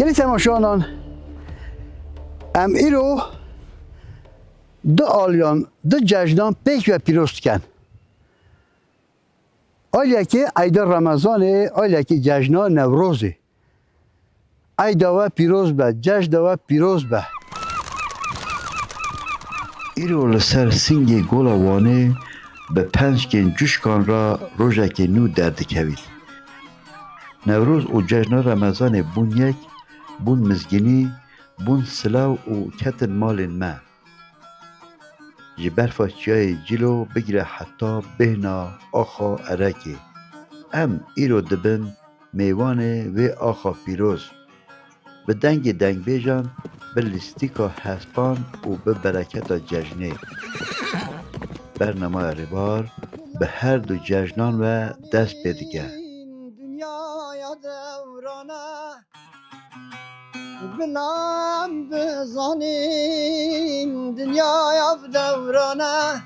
گلی تماشانان ام ایرو دو آلیان دو جشنان پیک و پیروست کن آلیا که عید رمضانه آلیا که جشنان نوروزه عید و پیروز به جشن و پیروز به ایرو لسر سنگ گولا وانه به پنج کن جوشکان را روژه که نو درد کوید نوروز و جشن رمضان بون یک بون مزگینی بون سلاو و کتن مال ما جبر فاچیای جلو بگیره حتی بهنا آخا ارکی ام ایرو دبن میوانه و آخا پیروز به دنگ بیجان به لیستیکا حسبان و به برکت جشنه برنامه روار به هر دو جشنان و دست بدگه بلام بزنیم دنیای دورانه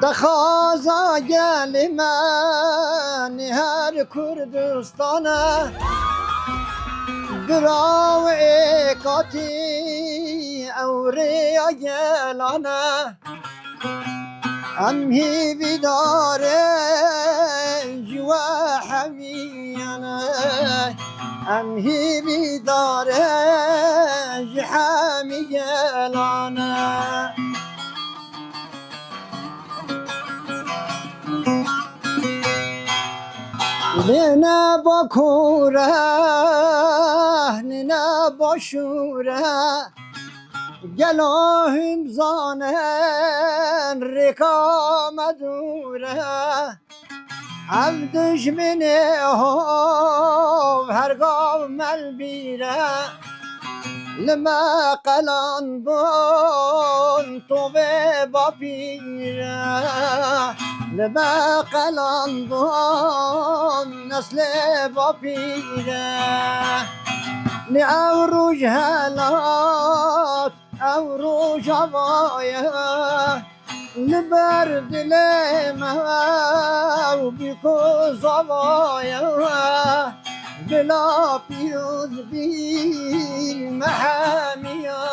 دخوازا گل من هر کردستانه براو اکاتی اوری گلانه امهی بیداره جوا حمیانه امهی بیداره جحمی گلانه نه با کوره نه با شوره گلاهم زانن رکام دوره هم دشمنه ها هرگاه مل بیره لما قلان بون تو با پیره لما قلان بون نسل با پیره نه او روش هلات او روش هوایه لبر دل ما بیکو زوایه بلا پیروز بی محمیایه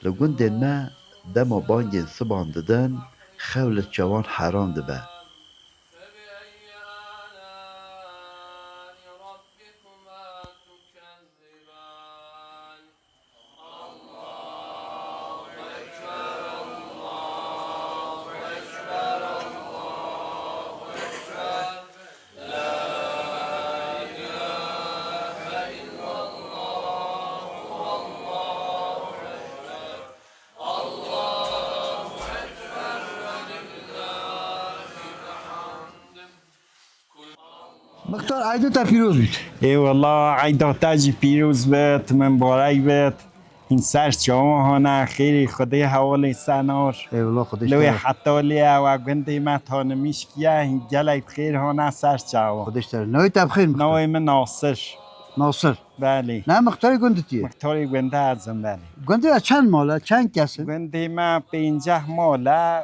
لگون دنما دما بانگ سبان ددن خول جوان حرام دبه مختار عیدو تا پیروز بید ای والله عیدا تاجی پیروز بید من بارک بید این سر شما هانه خیلی خدای حوال سنار ای والله خودش لوی تر حتی لیا و گنده ما تانمیش کیا این گلای خیر هانه سر شما خودش تر نوی تبخیر مختار نوی من ناصر ناصر بله نه مختاری گنده تیه مختاری گنده ازم بله گنده از چند ماله چند کسه گنده ما 50 ماله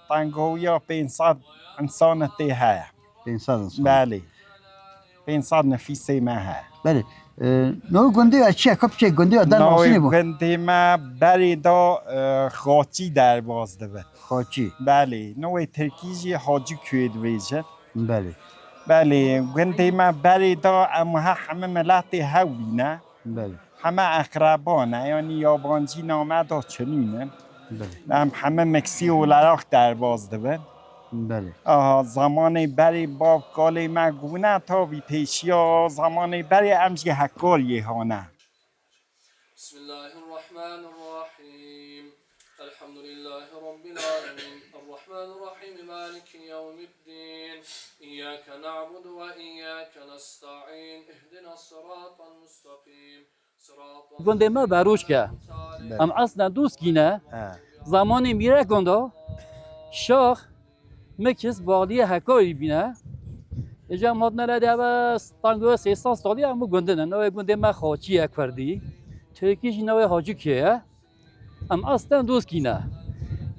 تنگویا 500 انسان تیه 500 انسان بله 500 نفیسه ما ها بله نو گنده از چیه کپ چیه گنده آدم آسینه بود گنده ما بری دا خاچی در بازده بود خاچی بله نوی ترکیجی حاجی کوید ویجه بله بله گنده ما بری دا اما همه ملت هاوی نه بله همه اقربانه یعنی یابانجی نامه دا چنینه بله همه مکسی و لراخ در بازده بود بله زمان بری باب کالی مگونه تا بی پیشیا زمان بری امجی حکاری هانه بسم الله الرحمن الرحيم الحمد لله رب العالمين الرحمن الرحيم مالك يوم الدين إياك نعبد وإياك نستعين اهدنا الصراط المستقيم صراط گنده ما بروش که ام اصلا دوست گینه زمانی میره گنده شاخ مکس بالی حکاری بینه اینجا مادن لده بس تانگو 300 سالی هم گندن نوع گنده ما خاچی کردی ترکیش نوع حاجی کیه ام اصلا دوست کینه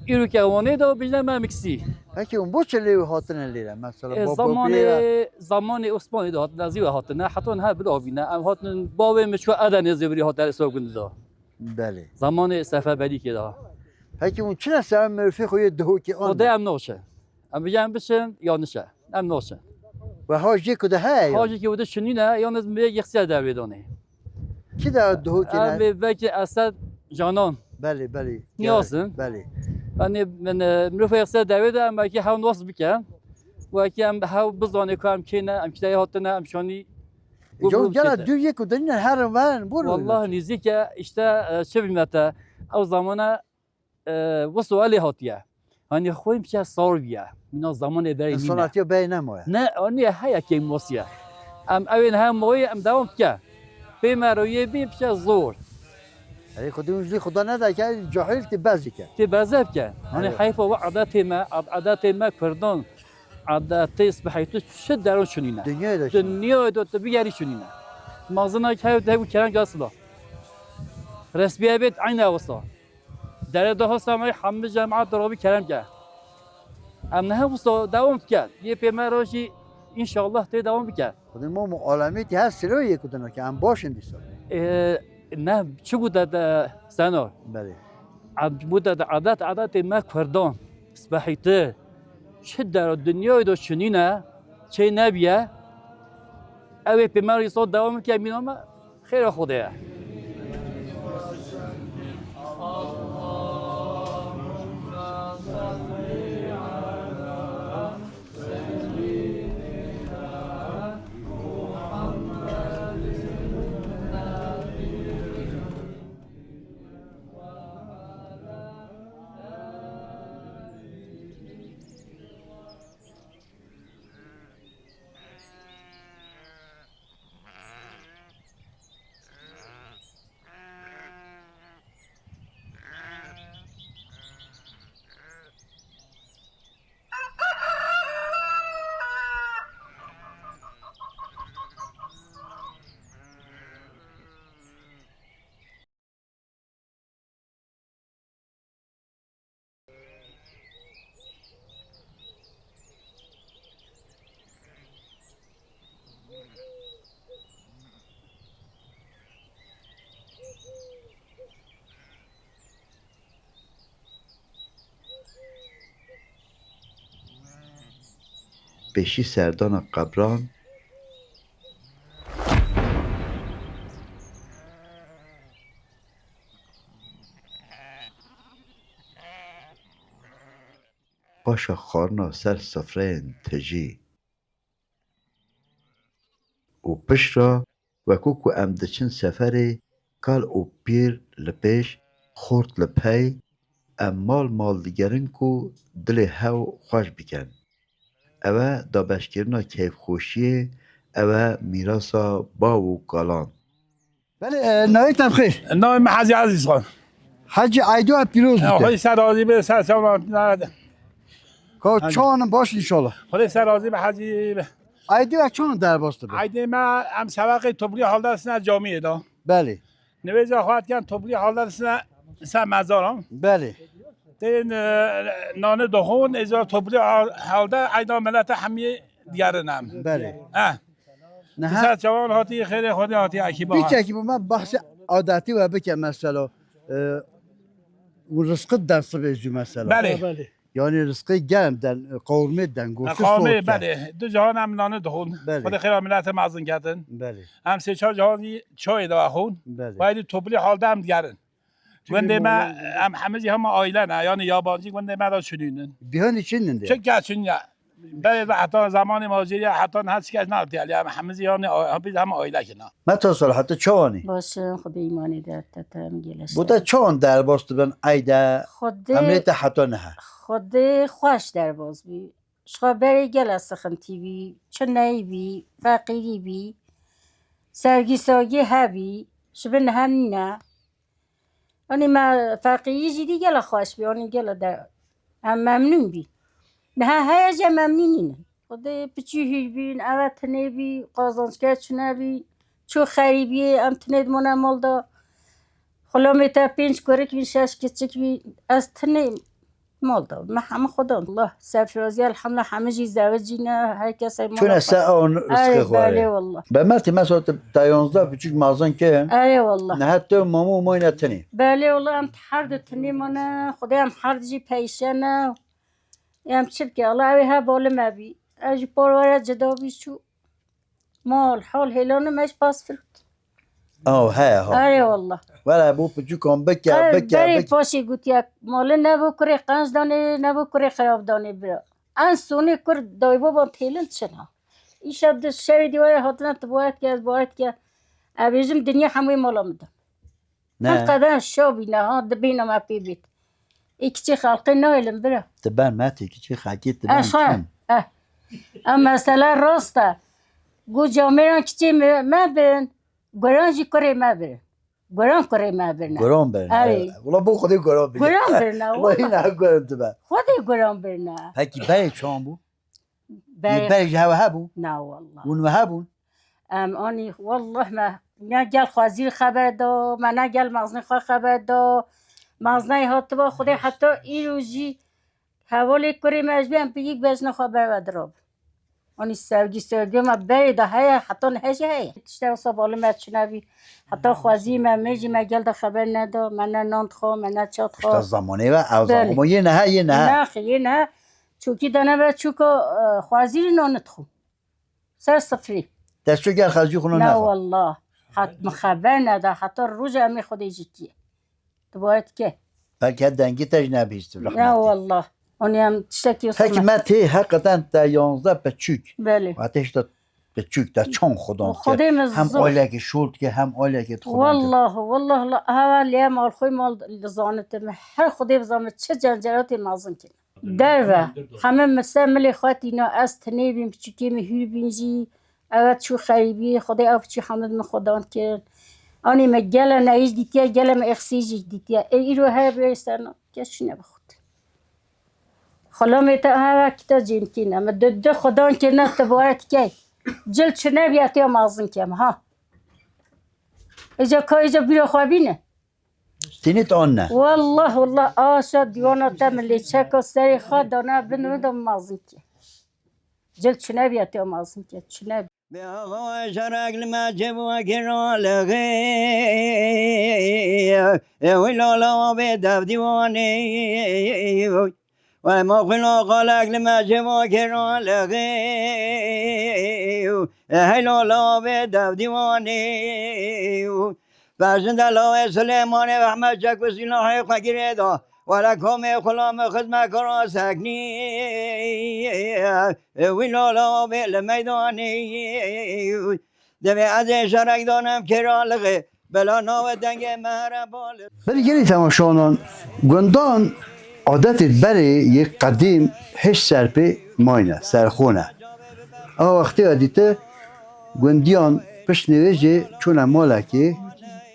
ایرو که وانه دو بجنه ما مکسی پکی اون بو چه لیو هاتن لیره مثلا با زمان عثمانی داد نزیو هاتنه حتی نه بلا بینه ام هاتن باوی مشو ادن زبری هات در سوگند دا بله زمان صفابری که دا پکی اون چه نسر مرفی خوی دهو که آن خدا ام نوشه ام بجن بشن یا نشه ام نوشه و حاجی کده های حاجی که بوده شنینه یا نز می یخسی در بدونه کی در دهو که ام نه به وقت اسد جانان بله بله نیازن بله من مروف یخسی در بده ام که هاون واسه بکن و که ام هاو بزانه که ام کنه ام کتای هاتنه ام شانی جو جلا دو یک و دنیا هر ون برو والله نزدیک که işte چه bilmete o zamana وسوالی هاتیه hani خویم چه سارویه من زمان بری نه صنعتی بی نمایه نه آنی هیا که موسیه ام اوین هم موی ام دوام که به مرویه بی بشه زور ای خودی خدا نده که جاهل تی بازی که تی بزرگ که hani حیف و عادت ما کردن عادت اسبحیتو چه درون شنینه دنیای داشت دنیا دو تا بیاری شنینه مازنا که هیو دهو کرن گاسلا رسمیه بیت عین اوسا در ده سامای همه جماعت درابی کرم که ام نه اوسا دوام کرد یه پیمراشی ان شاء الله تی دوام بکرد خودی ما عالمی تی هست سلو یک دنیا که هم باشن دیسا نه چه بود سنو بله بود عادت ما کردن اسبحیته چه در دنیای دو شنینه چه نبیه اوی پیمری صد دوام که مینام خیر خوده پیشی سردان قبران پاشا خارنا سر سفره تجی و پش را وکو که ام دچن سفره کال او پیر لپیش خورد لپی ام مال دیگرن کو دل هاو خوش بکن اوه دا بشکرنا کیف خوشیه اوه میراسا با و کالان بله نایتم خیر نام حاجی عزیز خان حج عیدو پیروز خدای بوده سر راضی به سر سلامت که چانم باش انشالله خدای سر راضی به حاجی عیدو چان در باسته بود عید ما هم سبق تبلی حال درسن جامعه دا بله نویزا خواهد کن تبلی حال درسن سر مزارم بله دین نان دهون ازا تبلی حال در عیدا ملت همیه دیگرنم بله نه سر جوان هاتی خیر خودی هاتی عکیبا بیچه که من بحث عادتی و بکن مثلا و رزق دست بیزو مثلا بله یعنی رزق گرم دن قورمه دن گوشت قامه سوت بله دو جهان هم نان دهون بله. خود خیر ملت مازن کردن بله هم سه چهار جهانی چای دا خون بله باید تبلی حال در هم دیگرن گنده ما هم همه جی هم آیله نه یعنی یابانجی گنده ما را شنیدن بیهانی چندن چه ده گچون یا بله حتی زمان ماجری حتی هست که نه دیالی همه جی هم آیله که نه من تا سال حتی چوانی باشه خدا ایمانی داد تام گلش بوده چون در باسته بن عیده خدا عملیت حتی نه خدا خوش در باز بی شخا بری گل از سخنتی بی چه نی بی فقیری بی سرگی ساگی هبی شبن هم نه آنی ما فقیری جدی گل خوش بی آنی گل در هم ممنون بی نه های جا ممنونین خدای بچی هیر بین اوه تنه بی قازانچگر چونه بی چو خریبیه ام تنه دمونه مال دا خلا تا 5 کرک بین 6 کچک بین از تنه مال دا من همه خدا الله سرفرازی الحمدلله همه جی زوجی نه هر کسی مال چون از آن رزق بله خواره والله به مرتی مثلا تا 11 بچیک مازن که اره والله نه حتی مامو مای نتنی بله والله ام هر دو تنه مانه خدای ام هر جی پیشه نه ام چه که الله اوی ها بالا مبی اجی پرواره جدا بی شو مال حال هلانه مش باس فرد آه ها اره والله ولی بو بچیکم بکه بری پاشی گوتیا مال نبو کره قنج دانه نبو کره خراب دانه برا ان سونه کر دایبو با تیلن چنا این شب دست شوی دیواره حتما باید که ابیزم دنیا همه مالا میدم هم نه قدم شو بینه ها دبینم اپی بیت ایک چی خلقی نایلم برا تبان ماتی که چی خاکی تبان اشخان اما مثلا راسته گو جامعه کچی ما برن گرانجی کره ما برن گران کره ما برن گرام برن آره. والله بو خودی گرام برن گران برن والله والله نه گرام تبان خودی گران برن هکی بری چان بو بری بری جهو هبو نه والله اون هبون آنی والله ما نه گل خوازیر خبر دا ما نه گل مغزنی خواه خبر دا مغزنی هات با خودی حتی این روزی حوالی کری مجبی هم بگی بجن خبر و دراب آنی سرگی ما بری دا هیا حتی نهجی هیا تشتر سباله ما چنبی حتی خوازی ما میجی ما گل دا خبر ندا من نه ناند خواه من نه چات تا خواه زمانه و او بله. زمان یه نه نه خیلی نه چوکی دانه و چوکا خوازیر ناند خو سر صفری دستو گر خرجی خونو نه نخوا والله حتی خبر نده حتی روز امی خودی جیتیه تو باید که بلکه دنگی تج نبیست نه رحمتی والله اونی هم تشتکی هکی اصلا من تی حقیقتا تا 11 بچوک بله و حتیش تا بچوک تا چون خودم خودی هم مزور آیله که شولد که هم آیله که خودم والله لا هوا لیا مال خوی مال لزانت هر خودی بزامت چه جنجراتی مازن کنه در همه مستعمل خواهد اینا از تنه بیم چکی مهیر بینجی اوت چو خریبی خدای اف چی حمد من خدان کرد آنی ما گله نایش دیتیا گله ما اخسیجی دیتیا ای رو ها برستن کش نبخود خلا میتا ها کتا جین کینه ما دو خدان که نه تبارت کی جل چنه بیاتی یا مازن کم ها ایجا که ایجا بیرو خوابینه تینیت آن نه والله آشا دیوانا تملی چک و سری خواه دانه بنو مازن کی جل چنه بیاتی یا مازن کی چنه به آقا شرک لمچه و کرالغه اوی لالا به دف دیوانه و ما خلا قلق لمچه و کرالغه اوی لالا به دف دیوانه فرزند الله سلیمان و احمد چک و سیلاه فقیر دا ولکم خلام خدمت کرا سکنی ویلالا بیل میدانی دمی از شرک دانم کرالغه بلا ناو دنگ مهربال بری گلی تماشانان گندان عادت بری یک قدیم هش سرپی ماینه سرخونه اما وقتی عدیده گندیان پشت نویجه چون مالکی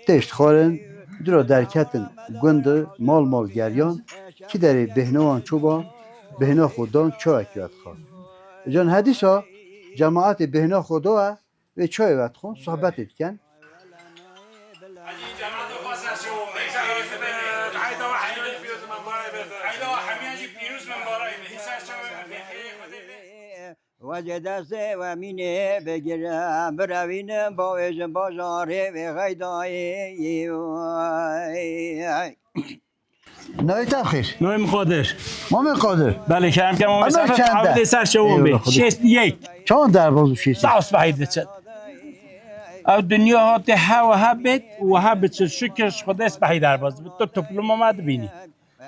تشت خارن درا درکتن گند مال گریان کی داری بهنوان چوبا بهنا خودان چای کیات خواه جان حدیثا جماعت بهنا خدا و چای وقت خون صحبت کن وجه دست و مینه بگیرم بروینم با ایشم بازاره و غیدایی نویت خیر نویم قادر مام قادر بله کرم که ما اما مسافت چنده؟ حوله سر شوون ایوه به خدا. 61 چون در بازو شیستی ساوس بعید بچد او دنیا هاته ها و ها بید و ها بچد شکرش خود اسبحی در باز بود تو تپلوم آمد بینی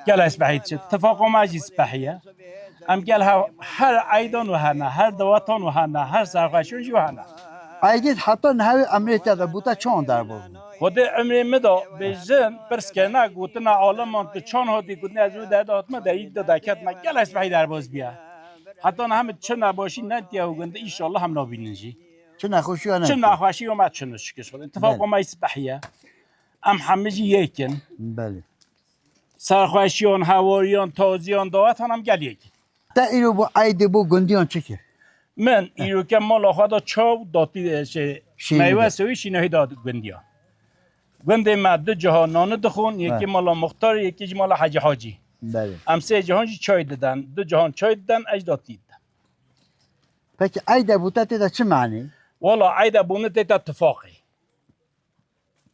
گل اسبحی شد اتفاق آمد اسبحیه ام گل هر عیدان و هنه هر دواتان و هنه هر سرخوشون و هنه ایدید حتی نهوی امریت دا بوده چون در بازو خود عمر مدا بجن برس که نه گوتنا عالم تو چون هاتی گوتنی از رو در داد ما در یک دکت ما گل اسبحی در باز بیا حتی نه همه چه نباشی نه تیا و گنده ایشالله هم نبیننجی چه نخوشی یا نه چه نخواشی و ما چه نشکش خود اتفاق ما اسبحیه ام همه جی یکن بله سرخوشیان هواریان تازیان دعوت هم گل یک تا ایرو با عید بو گندیان چه که من ایرو که مال خدا چاو داتی میوه سوی شیناهی داد گندیا گنده ما دو جهان نان دخون یکی مال مختار یکی مال حاج حاجی بله ام سه جهان چای دادن دو جهان چای دادن اجداد دید پکی عیده بوده تیده چه معنی؟ والا عیده بونه تیتا اتفاقی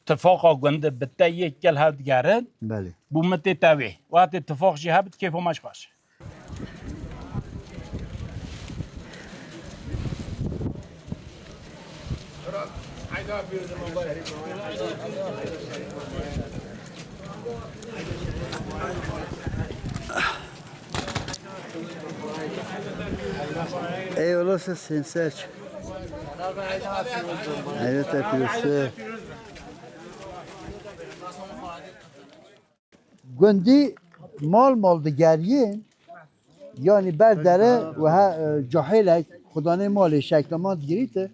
اتفاقا گنده بته یک کل هفت گرد بله بومه تیتا وی وقت اتفاق شی هبت کیف همش باشه Eyvallah sen seç. Evet yapıyorsun. Gündi mal digeryin yani berdere ve ha cahilek Khudanın malı şeklaman girite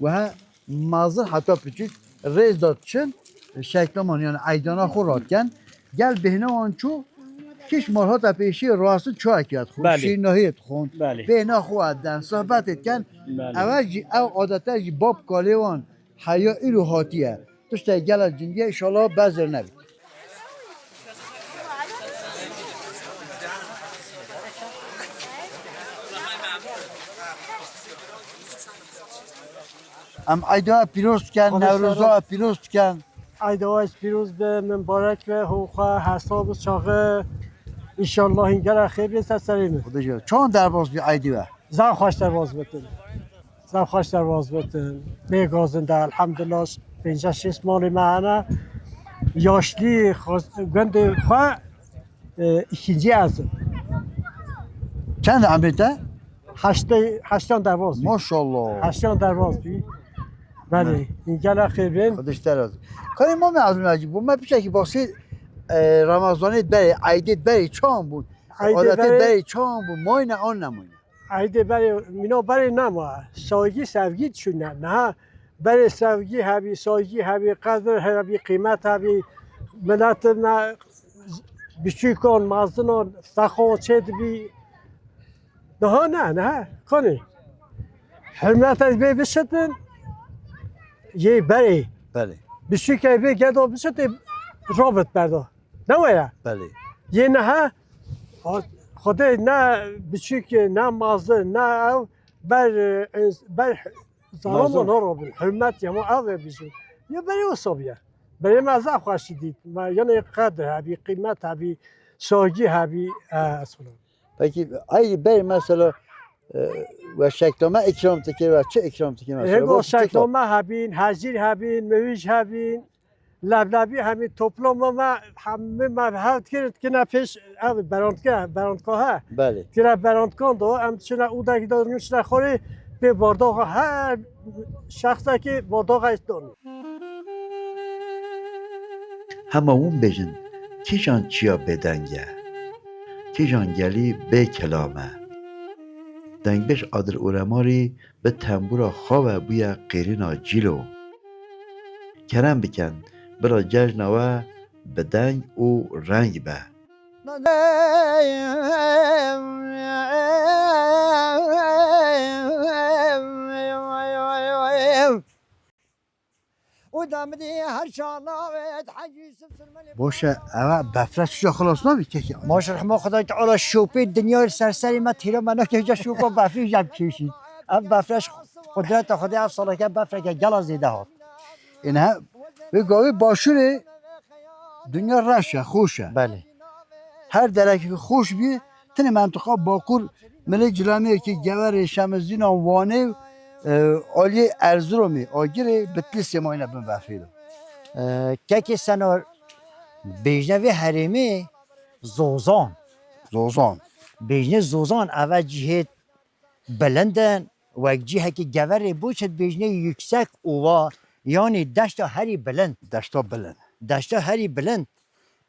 ve ha mazır hatta küçük rez datçın şeklaman yani aydana xoratken gel behne ançu kiş malhata peşi rası çoğakiyat xun بله. şirinahiyet xun بله بهنا خودن صحبت etken بله اوج او عادتا جی باب کالیوان حیا ایرو هاتیه توشتا گل جنگی انشالله بزر نبی ام ایدا پیروز کن نوروزا پیروز کن عیده‌های پیروز به مبارک و خوخه حساب چاقه انشالله اینگر خیر بیست سرینه خدا جو چون در باز بی ایدی و زن خوش در باز بتن زن خوش در باز بتن بگازنده الحمدلله 5-6 مال معنا یاشلی گند خواه ikinci yazın. چند عمریته؟ هشتان در باز بی. ماشاءالله هشتان در باز بی. بله اینگر خیر بین. خودش در از کاری ما می از عجیب بود من پیشه که باسی رمضانیت بری عیدیت بری چام بود عادتیت بری چام بود ماینه آن نماینه عیده بری مینا بری نما سایگی سوگی چونه نه بری سوگی هبی سایگی هبی قدر هبی قیمت هبی ملت نه بچیکان مازنان سخو چه بی نه کنی حرمت از بی بشتن یه بری بله بچیکای بی گدا بشته رابط بردا نویا بله یه نه خدا نه بچیک نه مازن نه او بر زمان رو بین حرمت یا ما او بیشون یا برای اصابیه برای مزه خوشی دید ما یعنی قدر هبی قیمت هبی ساگی هبی اصلا پکی ای بری مثلا و شکلمه اکرام تکر و چه اکرام تکر مثلا هنگو شکلمه هبین هجیر هبین مویج هبین لبلبی همین توپلام ما همه مبهوت کرد که نه پیش براندگاه بله که نه براندگاه دو هم چنه او دکی داریم چنه خوری به بارداغ هر شخصه که بارداغ است داریم همه اون بجن کیجان چیا بدنگه کیجان گلی به کلامه دنگ بش آدر اورماری به تنبورا خواه بویا قیرینا جیلو کرم بکن برا جشنوه به دنگ او رنگ به باشه اما بفرست چجا خلاص نبی که ماش رحمه خدای تعالی شوپی دنیا سرسری ما تیرا منو که جا شوپا بفری جب کشید ام بفرش قدرت خدای افسانه که بفره که گلا زیده ها اینها به گاوی باشوره دنیا رشه خوشه بله هر درکی که خوش بی تن منطقه باکور ملک جلامی که گور شمزین وانه عالی ارزرومی آگیره بتلیس ماینه بن بفریدو که سنار بیجنوی حریمی زوزان بیجنه زوزان اول جهت بلندن و جهه که گور بوشد بیجنه یکسک اووا یعنی دشتا هری بلند دشتا هری بلند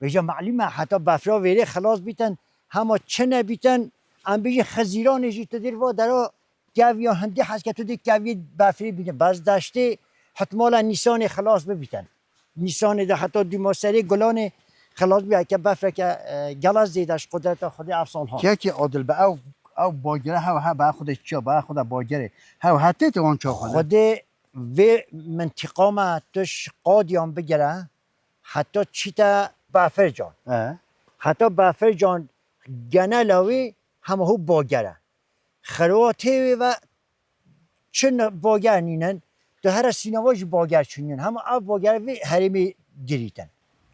بیجا معلومه حتی بفرا ویره خلاص بیتن همه چه نبیتن ام بیجه خزیران جیت دیر و درا گویا هندی هست که تو دی گوی بفری بیتن باز دشته حتمالا نیسان خلاص ببیتن نیسان ده حتی دیماسری گلان خلاص بیا که بفره که گلاز دیدش قدرت خودی افسان ها که عادل به او او باگره ها با خودش چیا با خود باگره ها حتی تو اون چا خود خود و منطقه ما توش قادیان بگیره حتی چیتا بافر جان حتی بافر جان گنه لاوی همه هو باگره خرواتی و چون باگر نینن تو هر سینواج باگر چونین همه او باگر وی هرمی گریتن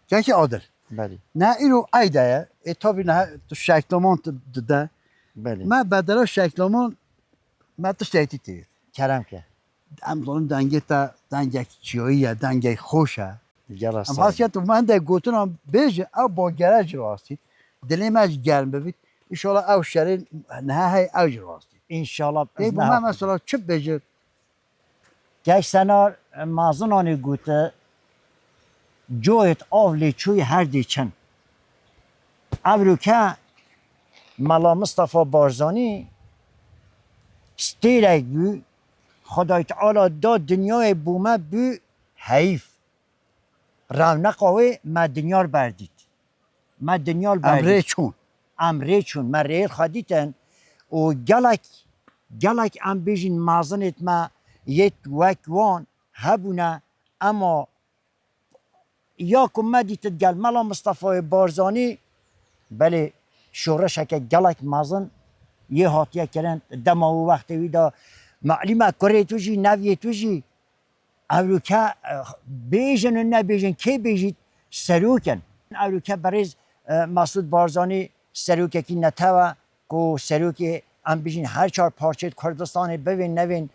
که عادل بله نه اینو ایده اتابی نه تو شکلمان ده بله ما بدلا شکلمان ما تو شیتی تی کرم که ام دنگه تا دنگه چیایی دنگه خوشه جلسه ام هست که تو من ده گوتونم بیج او باگره جراستی دلی ماش گرم ببید انشالله او شرین نه های او جراستی انشالله ای bu من mesela çöp becir. گشت سنار مازنانی گوته جویت آولی چوی هر دیچن ابرو که ملا مصطفى بارزانی ستیرک بو خدای تعالی دا دنیای بومه بو حیف رونقاوی ما دنیار بردید ما دنیار بردید Emre çun. امره چون ما ریل خدیتن و گلک ام بیجین مازنت ما یت وکوان هبونه اما یا کم ما دیتت گل ملا مصطفى بارزانی بله شورش که گلک مازن یه هاتیه کرن دما و وقتی ویدا معلومه کره توجی نویه توجی اولو که بیجن و نبیجن که بیجید سروکن اولو که بریز مسعود بارزانی سروکه کی نتوه که سروکه ام بیجین هر چهار پارچه کردستان ببین نوین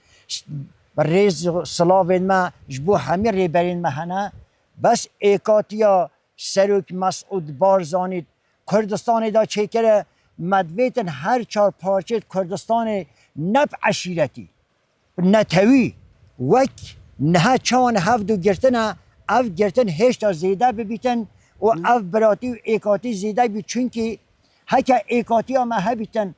ریز سلاوین ما جبو همه ریبرین مهنه بس ایکاتیا سروک مسعود بارزانی کردستان دا چیکره مدویتن هر چهار پارچه کردستان نب عشیرتی نتوی وک نه چان هفدو گرتنه اف گرتن هشتا زیده ببیتن و اف براتی و ایکاتی زیده بی چونکی هکا ایکاتی ها ما هبیتن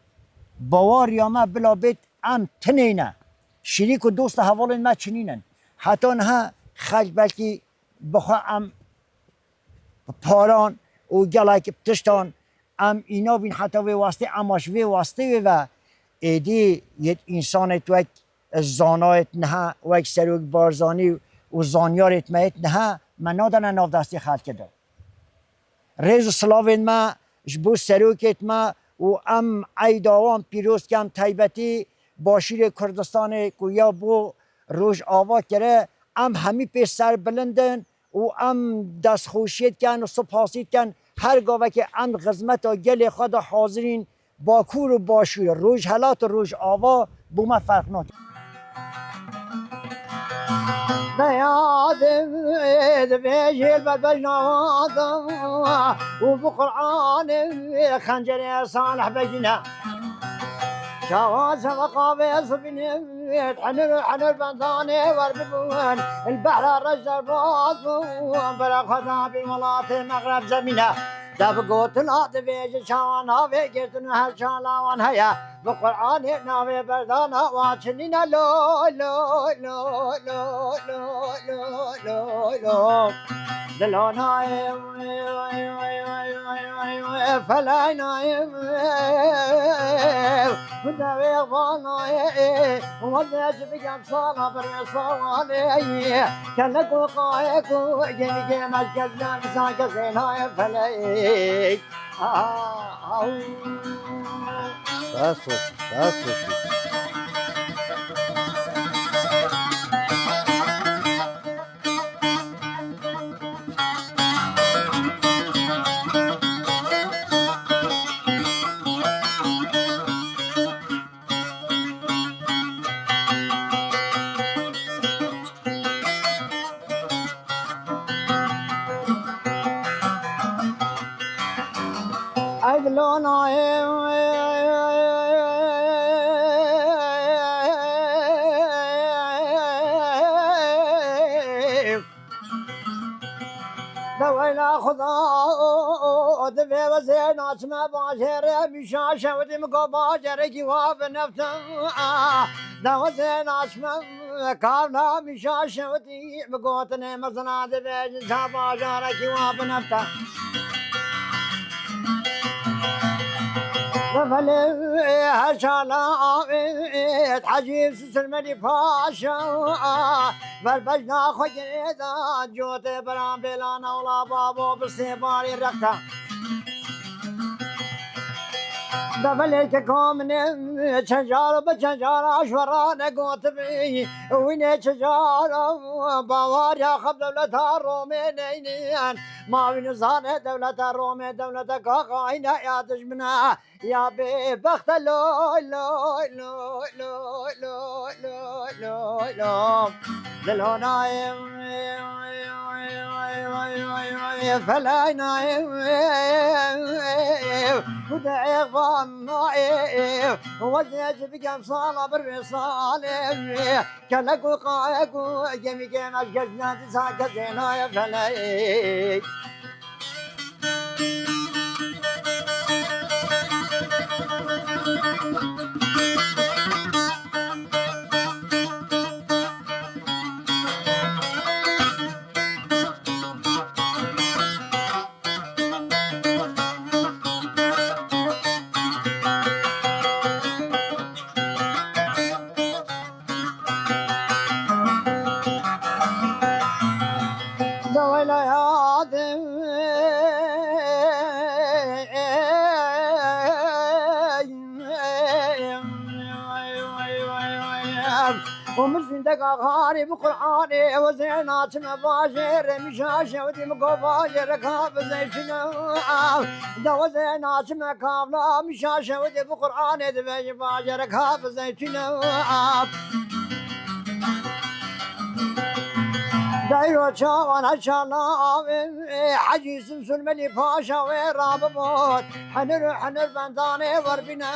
باوار یا ما بلا بیت ام تنینه شریک و دوست حوالین ما چنینن حتی نه خلق بلکی بخواه ام پاران و گلک پتشتان ام اینا بین حتی وی واسطه اماش وی واسطه و ایدی یه انسان تو یک زانایت نه و یک سروک بارزانی و زانیارت مایت نه من نادن ناف دستی خلق کرده ریز سلاوین ما جبو سروکت ما و ام ایداوان پیروز کم تایبتی باشیر کردستان کویا بو روش آوا کرده ام همی پی سر بلندن و ام دست خوشید کن و سپاسید کن هر گاوه که ام خدمت و گل خود حاضرین باکور و باشور روش حالات و روش آوا بو ما فرق نکن نيادم بيجي البلبل نوادم وبقرآن خنجر صالح بجنا شواز وقابس بنيت حنر بنطاني وربون البحر الرجل باطون بلا خدا بالملاط المغرب زمينه دبقوت الأرض بيجي شوان هاوي جرتن هالشالاوان هيا بقرآن ناوي بردانا واتشنينا لو لو لو لو لو لو لو لو دلو نايم فلا نايم وداوي غباناي ومدناش بقام صالة برصوالي كلكو قايكو جيني مشكلنا مساك زيناي فلاي Şahs olsun, şahs olsun. دوينا خذا دبي وزين اسمع باشر مشاش ودم باجر جواب نفتا دوزين اسمع كارنا مشاش ودي بقوتنا مزنا دبي باجر جواب نفتا دفلي هشالات حجيب سلمني باشا بربجنا خجريدا جوت برام بلانا ولا بابو بسيباري رقتا دفلي كومني شجار بشجار اشوران قوت بي وين شجار باوار يا خب دولة الرومينيين ما بين زانه دولة الرومي دولة كاقاين يا دجمنا يا ببخت لو لو لو لو لو لو لو لو لو نايم فلا نايم ودعي ظنائي وزيج بقم صالة بالرصالة كلكو قايقو جمي جيم أشكرنا تساك زينا فلاي دويلة يا ومسلم دقا غاري بقرآني وزينات مباشر مشاشة ودي مقباشر كاب زيتنا دو زينات مكابلا مشاشة ودي بقرآني دبي باشر كاب زيتنا دايرو شاوان هشالا حجي سلسل ملي باشا وراب موت حنر بنداني وربنا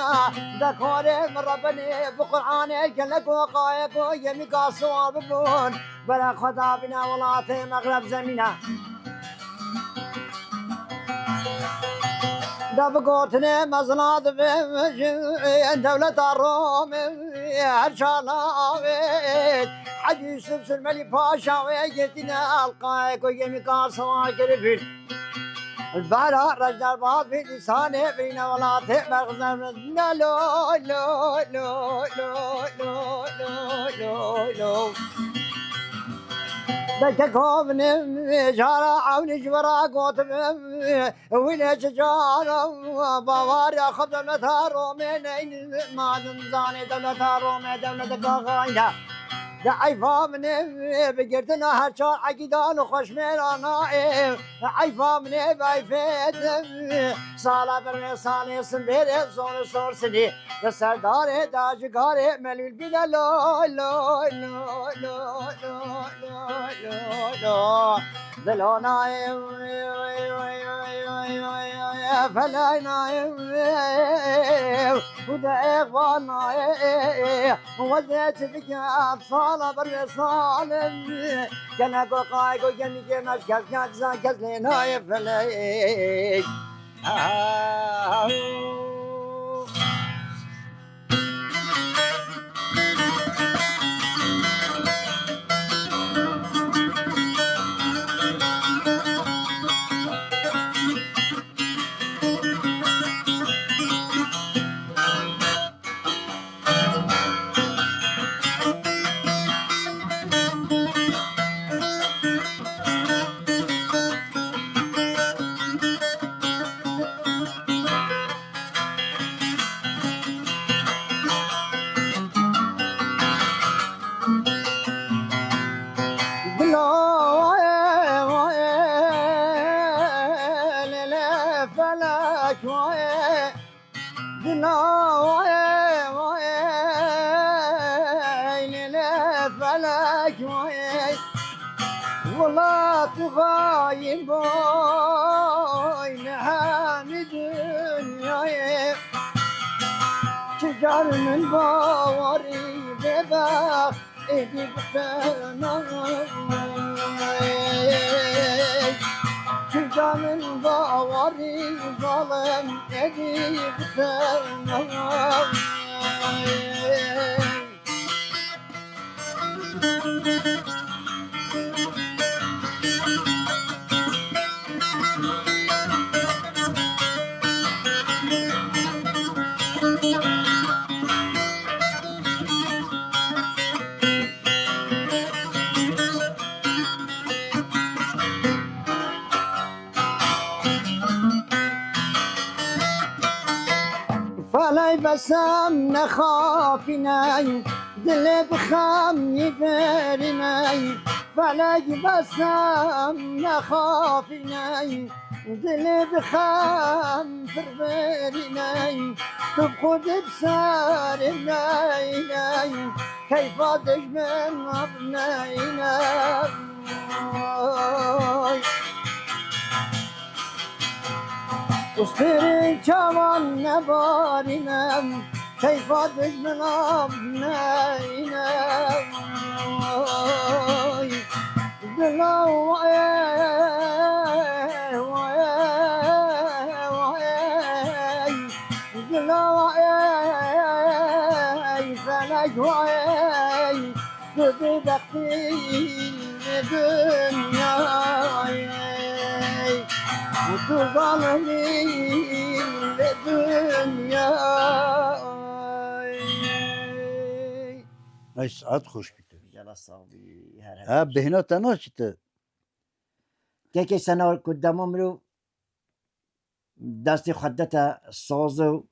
دكوري من ربني بقرآني كلك وقايق يمي قاسوا ببون بلا خدا بنا ولاتي مغرب زمينا دبقوتني مزناد بمجن دولة الروم هرشالاويت حجي سلسل ملي باشا ويجتنا القايق ويمي قاسوا كرفل البارا رجال بعض في لسانه بين ولاتي مغزم لا لو لو لو لو لو لو لو دككم جارة عون جبرا قوت وين شجارة بواري خب دولة رومين ما دنزاني دولة رومين دولة قاغاينا عيفا مني بقرتنا هالشار عقيدان وخشميرانا عيفا مني بايفيت صالة برمي صالي سنبيري زون صور سني السرداري داجقاري مليل بلا لو لو لو لو لو لو لو لو نايم فلا نايم وده إغوان نايم وزيت بك صالة بالرسالم كنا قايقو جمي جمش كذ كذ لنا يفليك والله تغايب بين هامي دنياي شجر من باوري بباخ ايدي بتناي شجر من باوري ظلم ايدي بتناي فلای بسم نخافی نی دل بخم یبری نی فلای بسم نخافی نی دل بخم پروری نی تو خود بسر نی نی کیفا دشمن اب نی نی استری جوان نبارینم کیفا دشمنم نینم دلا وای وای وای دلا وای فلک وای تو بدختی دنیای و تو ظالمی به دنیا ای ساعت خوش بیده جلا صاحبی هر ها بهنا تنها چیته که سنار کدام رو دست خدت ساز و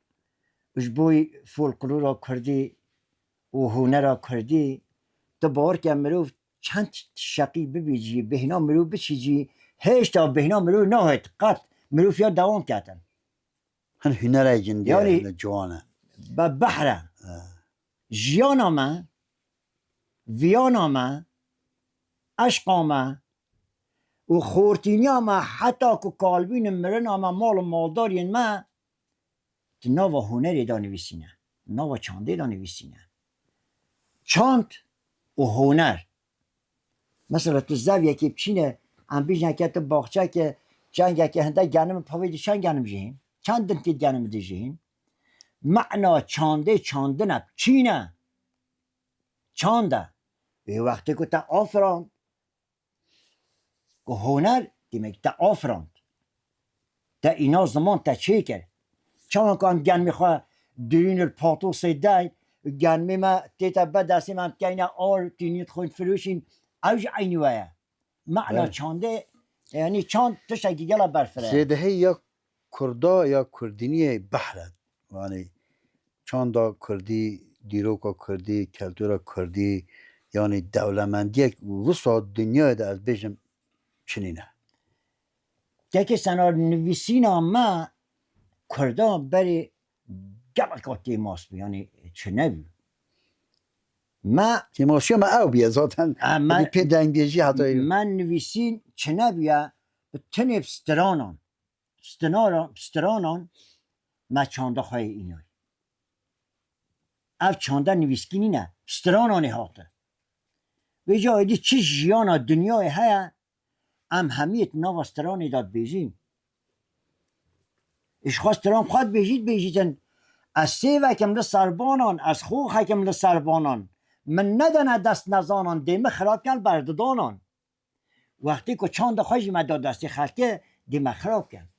اجبوی فولکلور کردی و هنر کردی تو باور که مرو چند شقی ببیجی بهنا مرو بچیجی هیچ تا بهنا مرو نهایت قط مرو فیا دوام کردن هن هنر جندی یعنی هن جوانه به بحر جیانا ما ویانا ما عشقا ما و خورتینیا ما حتی که کالبین مرنا ما مال و مالدارین ما ناوا هنری دا نویسینه ناوا چانده دا نویسینه چاند و هنر مثلا تو زاویه که بچینه ام بیجن که تو باغچه که چند که هنده گنم پاویدی چند گنم جهین چند دن که گنم دی جهین معنا چانده چاندنه چینه چانده به وقتی که تا آفراند که هنر دیمه تا آفراند تا اینا زمان تا چه کرد چون که هم گن میخواه درین الپاتو سیده گن میمه تیتا بدستی من که اینا آر تینیت خوین فروشین اوج عینوه معنا چانده یعنی چاند تشکی گلا برفره سیده یا کردا یا کردینی بحرد یعنی چاندا کردی دیروکا کردی کلتورا کردی یعنی دولمندی روسا دنیای ده از بیشم چنینه که سنار نویسینا ما کردان بری گلکاتی ماست یعنی چه نبی ما تیماشی ما او بیا ذاتن من پی دنگ بیجی حتی من نویسین چه نبیه به تنب سترانان ما چانده خواهی اینوی او چانده نویسکینی نه سترانانی هاته و جا دی چه جیانا دنیای هیا ام همیت ناو سترانی داد بیجیم اش خواست ستران خواهد بیجیتن از سه وکم لسربانان از خوخ حکم لسربانان من ندانه دست نزانان دیمه خراب کن برددانان وقتی که چند خواهی مداد دستی خلکه دیمه خراب کن